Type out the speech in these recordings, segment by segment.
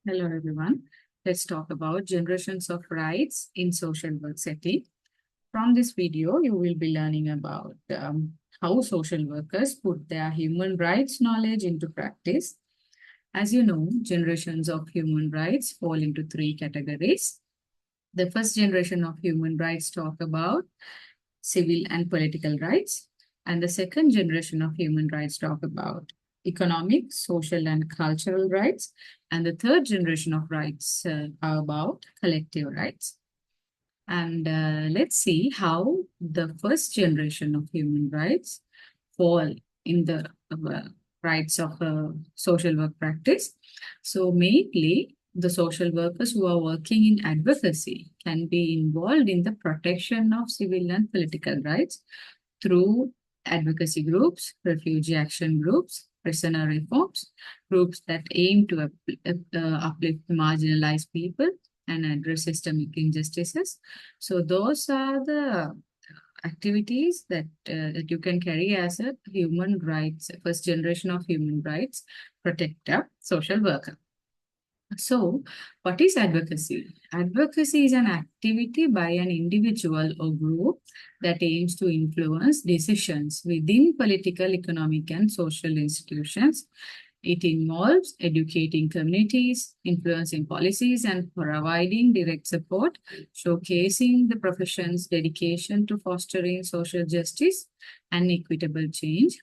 Hello, everyone. Let's talk about generations of rights in social work setting. From this video, you will be learning about how social workers put their human rights knowledge into practice. As you know, generations of human rights fall into three categories. The first generation of human rights talk about civil and political rights, and the second generation of human rights talk about economic, social, and cultural rights, and the third generation of rights are about collective rights. And let's see how the first generation of human rights fall in the rights of social work practice. So, mainly, the social workers who are working in advocacy can be involved in the protection of civil and political rights through advocacy groups, refugee action groups, prisoner reforms, groups that aim to uplift marginalized people and address systemic injustices. So those are the activities that you can carry as a human rights, first generation of human rights protector, social worker. So, what is advocacy? Advocacy is an activity by an individual or group that aims to influence decisions within political, economic, and social institutions. It involves educating communities, influencing policies, and providing direct support, showcasing the profession's dedication to fostering social justice and equitable change.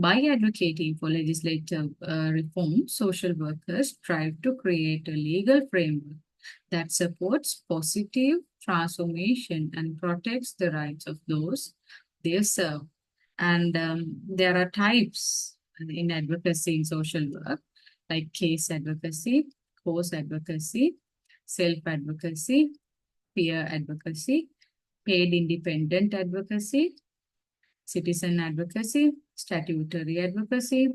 By advocating for legislative reform, social workers strive to create a legal framework that supports positive transformation and protects the rights of those they serve. And there are types in advocacy in social work, like case advocacy, cause advocacy, self advocacy, peer advocacy, paid independent advocacy, citizen advocacy, statutory advocacy,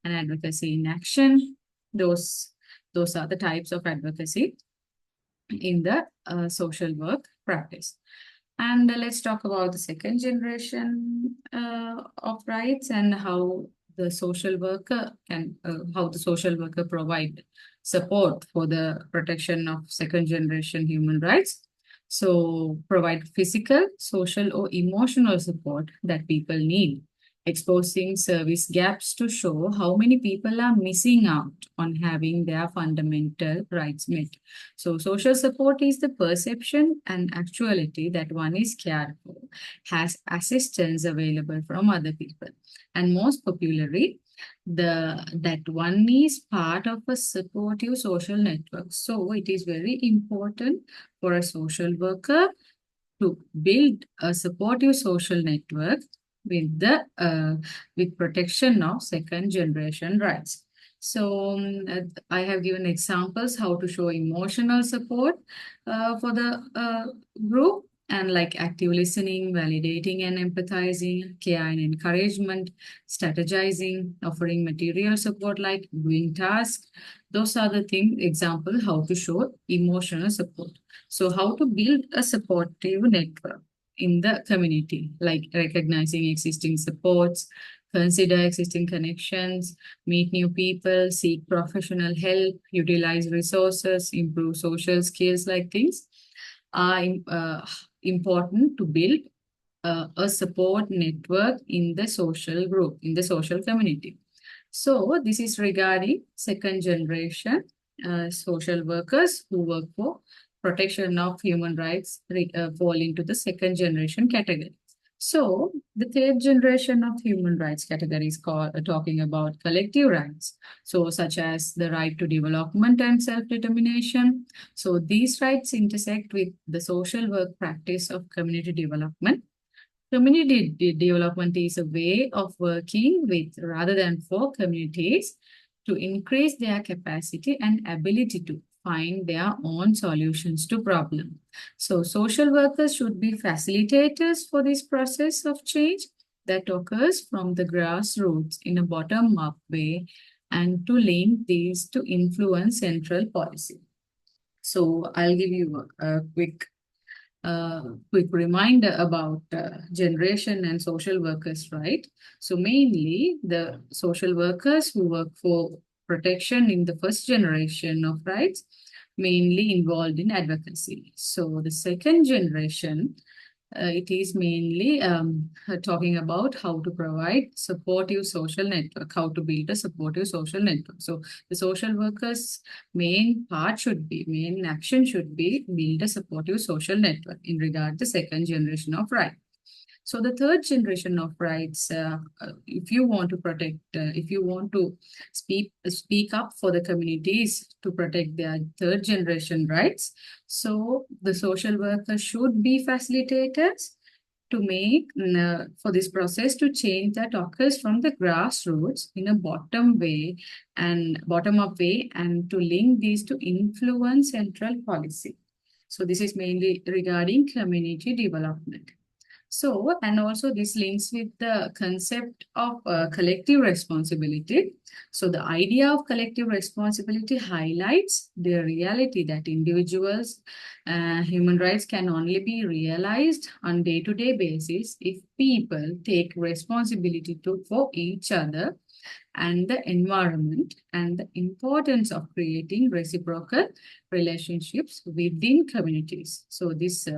and advocacy in action. Those, those are the types of advocacy in the social work practice. And let's talk about the second generation of rights and how the social worker how the social worker provide support for the protection of second generation human rights. So provide physical, social, or emotional support that people need, exposing service gaps to show how many people are missing out on having their fundamental rights met. So, social support is the perception and actuality that one is cared for, has assistance available from other people, and most popularly, the that one is part of a supportive social network. So, it is very important for a social worker to build a supportive social network with the with protection of second generation rights. So I have given examples how to show emotional support for the group, and like active listening, validating and empathizing, care and encouragement, strategizing, offering material support like doing tasks. Those are the things, example, how to show emotional support. So, how to build a supportive network in the community, like recognizing existing supports, consider existing connections, meet new people, seek professional help, utilize resources, improve social skills, like things are important to build a support network in the social group, in the social community. So, this is regarding second generation social workers who work for protection of human rights fall into the second generation category. So, the third generation of human rights category is called talking about collective rights. So, such as the right to development and self-determination. So, these rights intersect with the social work practice of community development. Community development is a way of working with rather than for communities to increase their capacity and ability to find their own solutions to problems. So social workers should be facilitators for this process of change that occurs from the grassroots in a bottom-up way, and to link these to influence central policy. So I'll give you a quick reminder about generation and social workers, right? So mainly the social workers who work for protection in the first generation of rights, mainly involved in advocacy. So the second generation, it is mainly talking about how to provide supportive social network, how to build a supportive social network. So the social workers' main action should be build a supportive social network in regard to second generation of right. So the third generation of rights, if you want to protect, if you want to speak up for the communities to protect their third generation rights, so the social workers should be facilitators to make for this process to change that occurs from the grassroots in a bottom up way, and to link these to influence central policy. So this is mainly regarding community development. So, and also this links with the concept of collective responsibility. So, the idea of collective responsibility highlights the reality that individuals' human rights can only be realized on day-to-day basis if people take responsibility for each other and the environment, and the importance of creating reciprocal relationships within communities. So, this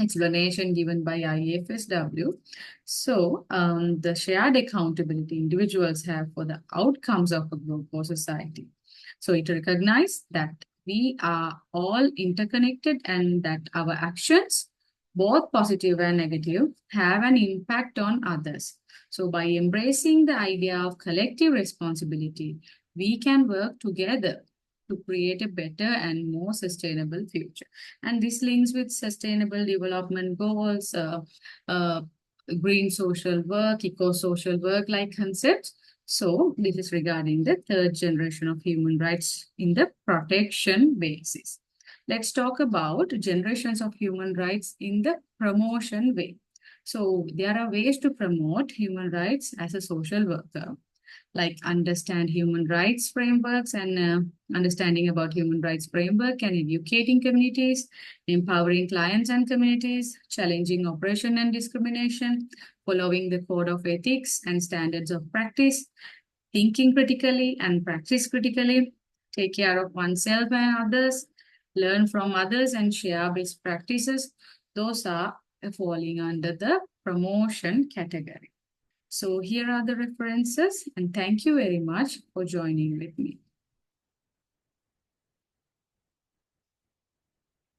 explanation given by IFSW. So, the shared accountability individuals have for the outcomes of a group or society. So, it recognizes that we are all interconnected and that our actions, both positive and negative, have an impact on others. So, by embracing the idea of collective responsibility, we can work together to create a better and more sustainable future. And this links with sustainable development goals, green social work, eco-social work like concepts. So this is regarding the third generation of human rights in the protection basis. Let's talk about generations of human rights in the promotion way. So there are ways to promote human rights as a social worker, like understand human rights frameworks and understanding about human rights framework and educating communities, empowering clients and communities, challenging oppression and discrimination, following the code of ethics and standards of practice, thinking critically and practice critically, take care of oneself and others, learn from others and share best practices. Those are falling under the promotion category. So here are the references, and thank you very much for joining with me.